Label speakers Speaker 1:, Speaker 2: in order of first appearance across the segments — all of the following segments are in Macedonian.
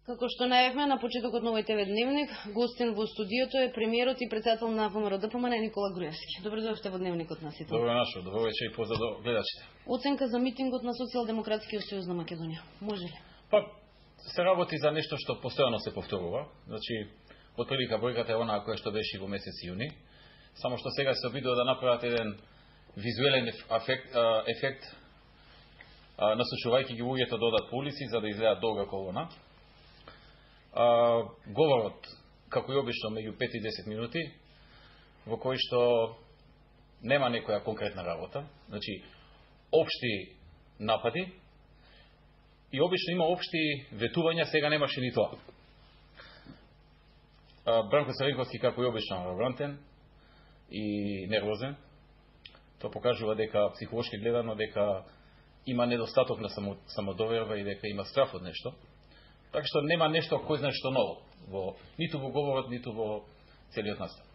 Speaker 1: Како што најавме на почетокот на овој ТВ дневник, гостин во студиото е премиерот и председател на ВМРО-ДПМН Никола Груевски. Добро дојдовте во дневникот на сите.
Speaker 2: Добро нашо, добро вечер и поздрав до гледачите.
Speaker 1: Оценка за митингот на Социјалдемократскиот сојуз на Македонија. Може ли?
Speaker 2: Па се работи за нешто што постојано се повторува. Значи, отприлика бројката е онаа која што беше во месец јуни, само што сега се обидува да направат еден визуелен ефект, насочувајќи ги луѓето да одат по улици за да изгледаат долга колона. Говорот, како и обично, меѓу 5 и 10 минути, во кој што нема некоја конкретна работа, значи општи напади и обично има општи ветувања, сега немаше ни тоа. Бранко Црвенковски, како и обично, арогантен и нервозен. Тоа покажува дека психолошки гледано дека има недостаток на самодоверба и дека има страф од нешто. Така што нема нешто кој знае што ново, ниту во говорот, ниту во целиот настав.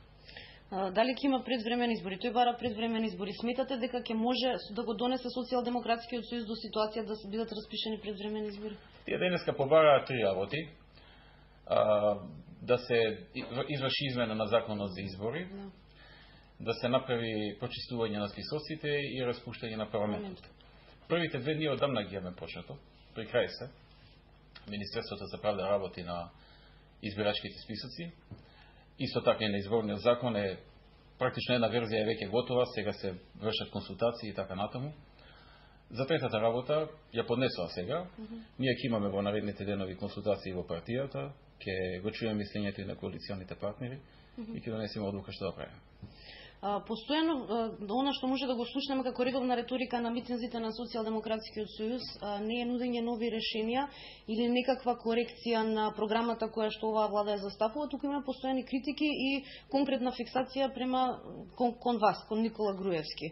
Speaker 1: Дали ќе има предвремени избори? Тој бара предвремени избори. Сметате дека ќе може да го донесе Социјалдемократскиот сојуз до ситуација да бидат распишени предвремени избори?
Speaker 2: Тие денеска побараа три работи. Да се изврши измена на законот за избори, да се направи почистување на списоците и распуштање на парламентот. Првите две дни одамна ги имаме почнато, при крај се. Министерството за правда работи на избирачките списоци. Исто така и на изборниот закон е практично една верзија е веќе готова, сега се вршат консултации и така натаму. За третата работа ја поднесува сега. Ние ќе имаме во наредните денови консултации во партијата, ќе го чуеме мислењето и на коалиционите партнери и ќе донесеме одлука што да правиме.
Speaker 1: Постојано, она што може да го слушнеме како редовна реторика на митинзите на Социјалдемократскиот сојуз, не е нудење нови решенија или некаква корекција на програмата која што оваа влада ја застапува, туку има постојани критики и конкретна фиксација према кон вас, кон Никола Груевски.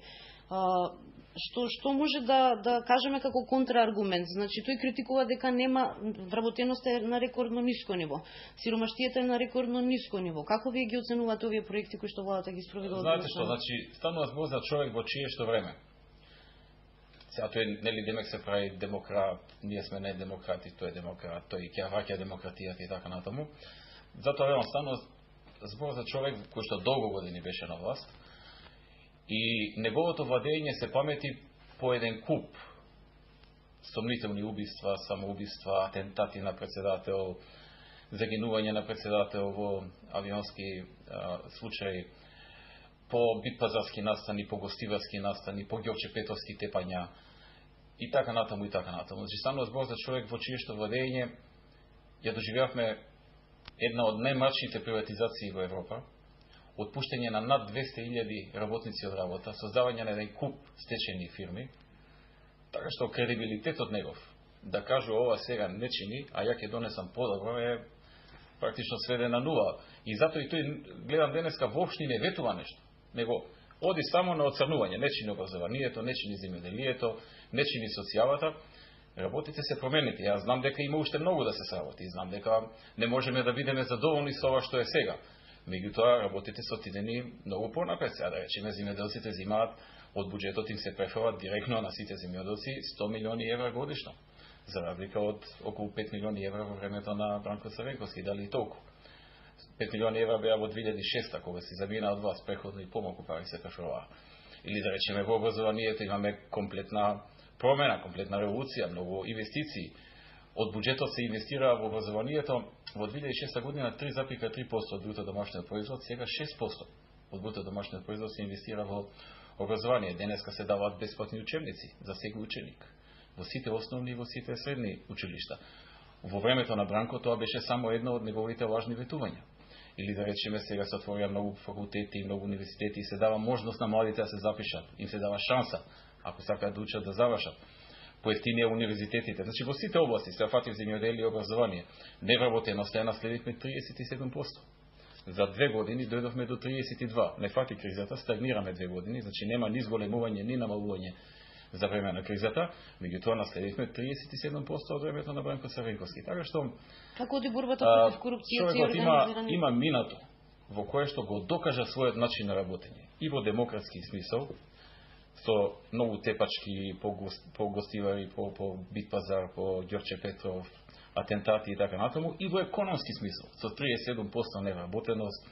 Speaker 1: Што може да кажеме како контрааргумент? Значи, тој критикува дека нема вработеност е на рекордно ниско ниво. Сиромаштијата е на рекордно ниско ниво. Како вие ги оценувате овие проекти кои што владата ги спроведува?
Speaker 2: Знаете што, значи, станува збор за човек во чие што време. Сега тој нели демек се прави демократ, ние сме не демократи, тој е демократ, тој ќе враќа демократијата и така натаму. Затоа реално станува збор за човек кој што долго години беше на власт. И неговото владење се памети по еден куп сомнителни убиства, самоубиства, атентати на председател, загинување на председател во авионски случаи, по битпазарски настани, по гостиварски настани, по Ѓорче Петровски тепања и така натаму и така натаму. Значи станува збор за човек во чие што владење ја доживеавме една од најмрачните приватизации во Европа, отпуштање на над 200.000 работници од работа, создавање на еден куп стечени фирми, така што кредибилитетот негов да кажува ова сега не чини, а ја ќе донесам подобро е практично сведен на нула. И затоа и тој гледам денеска воопшто не ветува нешто, него оди само на оцрнување, не чини образованието, не чини земјоделието, не чини социјалата. Работите се променети. Јас знам дека има уште многу да се сработи, знам дека не можеме да бидеме задоволни со ова што е сега. Меѓутоа, работите се отидени многу понапред. Сега да речеме, земјоделците земаат од буџетот им се префрлат директно на сите земјоделци 100 милиони евра годишно, за разлика од околу 5 милиони евра во времето на Бранко Црвенковски, дали и толку. 5 милиони евра беа во 2006, кога се замина од вас, преходно и помалку пари се префрлаа. Или да речеме, во образованието имаме комплетна промена, комплетна револуција, многу инвестиции. Од буџетот се инвестира во образованието во 2006 година 3,3% од бруто домашниот производ, сега 6% од бруто домашниот производ се инвестира во образование. Денеска се даваат бесплатни учебници за секој ученик во сите основни и во сите средни училишта. Во времето на Бранко тоа беше само едно од неговите важни ветувања. Или да речеме, сега се отворија многу факултети и многу универзитети и се дава можност на младите да се запишат, им се дава шанса ако сакаат да учат да завршат. Поевтинија универзитетите. Значи во сите области, се фати земјоделие и образование, невработеноста ја наследивме 37%. За 2 години дојдовме до 32%. Не фати кризата, стагнираме 2 години, значи нема ни зголемување, ни намалување за време на кризата, меѓутоа наследивме 37% од времето на Бранко Црвенковски. Така што
Speaker 1: како оди борбата против корупцијата и организираниот
Speaker 2: има минато во кое што го докажа својот начин на работење и во демократски смисол, со многу тепачки по гостивари, по Битпазар, по Ѓорче Петров, атентати и така натаму, и во економски смисол, со 37% невработеност,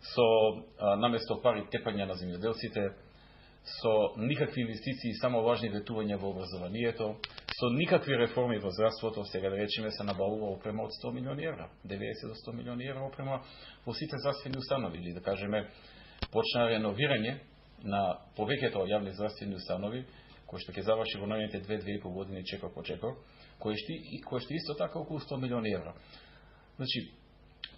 Speaker 2: со наместо пари тепање на земјоделците, со никакви инвестиции, само важни ветувања во образованието, со никакви реформи во здравството, сега да речеме се набавува опрема од 100 милиони евра, 90 до 100 милиони евра опрема во сите здравствени установи, или да кажеме почна реновирање на повеќето јавни здравствени установи, кој што ќе заврши во наредните 2-2,5 години чекор по чекор, кој што исто така околу 100 милиони евра. Значи,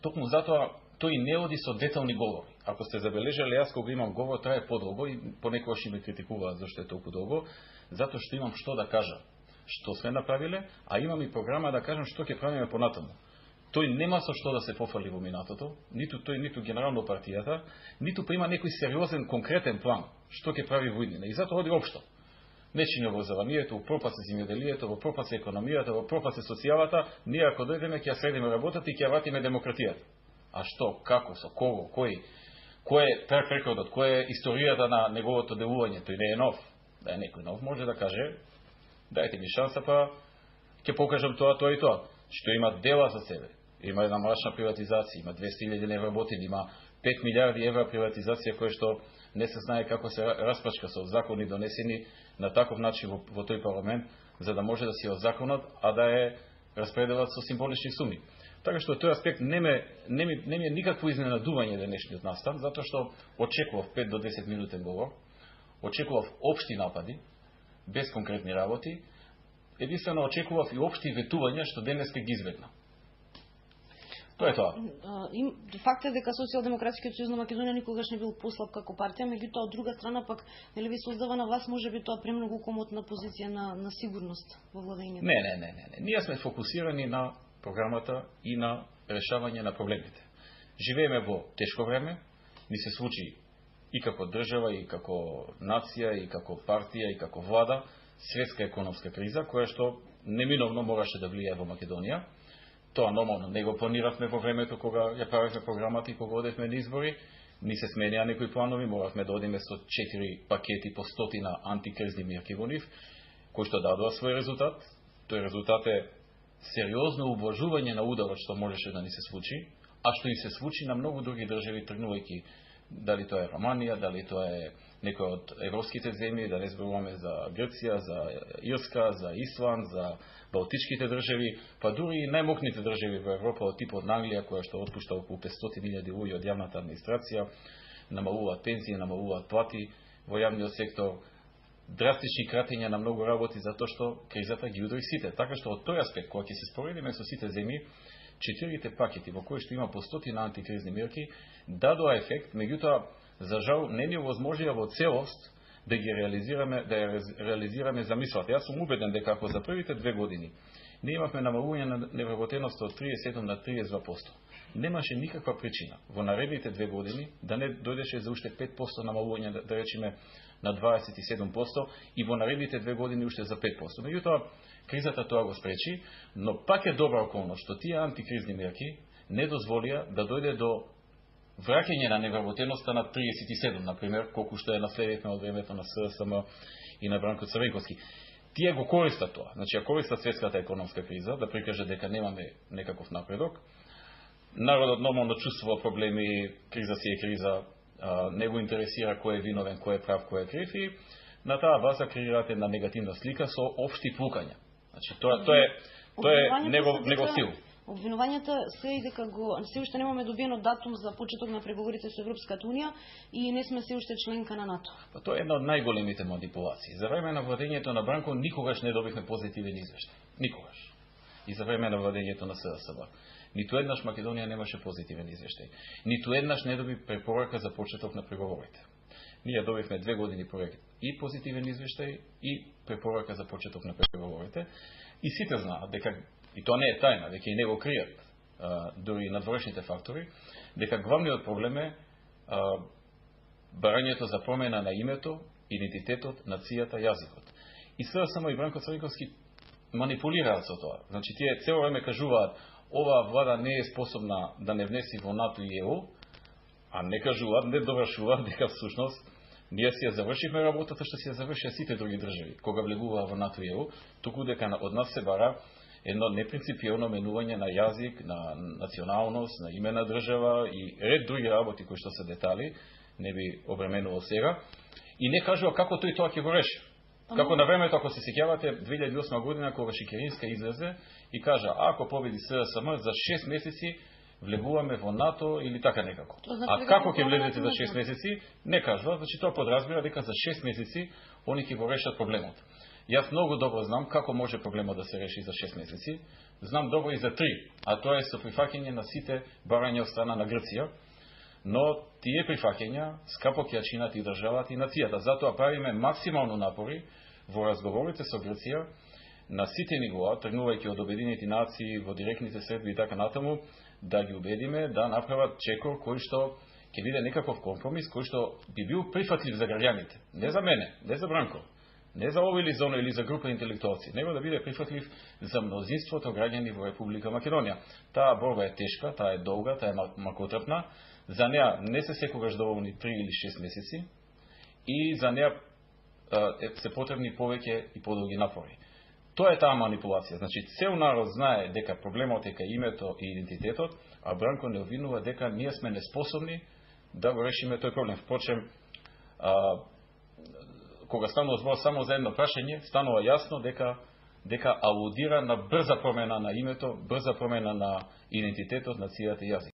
Speaker 2: токму затоа тој не оди со детални говори. Ако сте забележале, јас кога имам говор трае подолго и понекогаш ме критикуваат зашто е толку долго, затоа што имам што да кажам, што сме направиле, а имам и програма да кажам што ќе правиме понатаму. Тој нема со што да се пофали во минатото, ниту тој, ниту генерално партијата, ниту па има некој сериозен конкретен план што ќе прави во иднина. И затоа оди општо. Нечиња во образованието, во пропаст е земјоделието, во пропаст е економијата, во пропаст е социјалата, ние ако дојдеме ќе ја средиме работата и ќе ја вратиме демократијата. А што, како, со кого, кој е трак рекордот, кој е историјата на неговото делување, тој не е нов. Да е некој нов може да каже, дајте ми шанса па ќе покажам тоа и тоа. Што има дела за себе. Има една мрачна приватизација, има 200.000 невработени, има 5 милиарди евра приватизација која што не се знае како се распачка со закони донесени на таков начин во тој парламент, за да може да си од законот, а да е распределат со символични суми. Така што тој аспект не ми е никакво изненадување денешниот настан, затоа што очекував 5 до 10 минутен говор, очекував општи напади, без конкретни работи, единствено очекував и општи ветувања што денеска ги избегна. Тоа е тоа.
Speaker 1: Факт е дека Социјалдемократскиот сојуз на Македонија никогаш не бил послаб како партија, меѓутоа од друга страна пак нели ви создава на вас можеби тоа премногу комотна позиција на сигурност во владењето.
Speaker 2: Не. Ние сме фокусирани на програмата и на решавање на проблемите. Живееме во тешко време, ни се случи и како држава, и како нација, и како партија, и како влада, светска економска криза, која што неминовно мораше да влијае во Македонија. Тоа нормално не го планиравме во времето кога ја правевме програмата и кога одевме на избори. Ни се сменија некои планови, моравме да одиме со 4 пакети по 100 антикризни мерки во нив, кои што дадоа свој резултат. Тој резултат е сериозно ублажување на ударот што можеше да ни се случи, а што и се случи на многу други држави тргнувајќи, дали тоа е Романија, дали тоа е некој од европските земји, да не зборуваме за Грција, за Ирска, за Исланд, за Балтичките држави, па дури и најмокните држави во Европа од типот на Англија, која што отпушта околу 500.000 луѓе од јавната администрација, намалуваат пензии, намалуваат плати во јавниот сектор, драстични кратења на многу работи затоа што кризата ги удари сите. Така што од тој аспект, кога ќе се споредиме со сите земји, 4 пакети во кои што има по 100 антикризни мерки дадоа ефект, меѓутоа за жал не ни овозможија во целост да ги реализираме замислата. Јас сум убеден дека ако за првите 2 години ние имавме намалување на невработеноста од 37 на 32%, немаше никаква причина во наредните 2 години да не дојдеше за уште 5% намалување, да речеме на 27%, и во наредните 2 години уште за 5%. Меѓутоа кризата тоа го спречи, но пак е добра околност што тие антикризни мерки не дозволија да дојде до враќање на невработеноста на 37, например, колку што е наследивме од времето на ССМ и на Бранко Црвенковски. Тие го користат тоа. Значи, ја користат светската економска криза да прикаже дека немаме некаков напредок. Народот нормално чувствува проблеми, криза си е криза, не го интересира кој е виновен, кој е прав, кој е крив, и на таа база креираат една негативна слика со општи плукања. Значи, тоа е него стил.
Speaker 1: Обвинувањата се и дека се уште немаме добиено датум за почеток на преговорите со Европската унија и не сме се уште членка на НАТО.
Speaker 2: Па тоа е една од најголемите манипулации. За време на владењето на Бранко никогаш не добивме позитивен извештај. Никогаш. И за време на владењето на СДСМ. Ниту еднаш Македонија немаше позитивен извештај. Ниту еднаш не доби препорака за почеток на преговорите. Ние добивме 2 години проект и позитивен извештај и препорака за почеток на преговорите. И сите знаат дека, и тоа не е тајна, дека и него кријат дури надворешните фактори, дека главниот проблем е барањето за промена на името, идентитетот, нацијата, јазикот. И сега само и Бранко Црвенковски манипулираат со тоа. Значи, тие цело време кажуваат, оваа влада не е способна да не внеси во НАТО и ЕУ, а не кажуваат, не довршуваат дека всушност ние си ја завршивме работата што си ја завршија сите други држави кога влегуваа во НАТО и ЕУ, туку дека од нас се бара едно непринципиелно менување на јазик, на националност, на име на држава и ред други работи кои што се детали, не би обременувал сега, и не кажува како тој тоа ќе го реши. Како на времето, ако се сеќавате, 2008 година, кога Шекеринска излезе и кажа, ако победи СДСМ, за 6 месеци влегуваме во НАТО или така некако. А како ќе влезете за 6 месеци, не кажува, значи тоа подразбира дека за 6 месеци они ќе го решат проблемот. Јас многу добро знам како може проблемот да се реши за 6 месеци, знам добро и за 3, а тоа е со прифаќање на сите барања од страна на Грција, но тие прифаќања скапо ќе чинат и државата и нацијата. Затоа правиме максимално напори во разговорите со Грција на сите нивоа, тргнувајќи од Обединените нации, во директните средби и така натаму, да ги убедиме да направат чекор кој што ќе биде некаков компромис, кој што би бил прифатлив за граѓаните. Не за мене, не за Бранко, не за ово или за оно или за група интелектуалци, него да биде прифатлив за мнозинството граѓани во Република Македонија. Таа борба е тешка, таа е долга, таа е макотрпна, за неа не се секогаш доволни 3 или 6 месеци и за неа се потребни повеќе и подолги напори. Тоа е таа манипулација. Значи, цел народ знае дека проблемот е кај името и идентитетот, а Бранко не обвинува дека ние сме неспособни да го решиме тој проблем. Впрочем, кога станува збор само за едно прашање, станува јасно дека алудира на брза промена на името, брза промена на идентитетот, нацијата и јазик.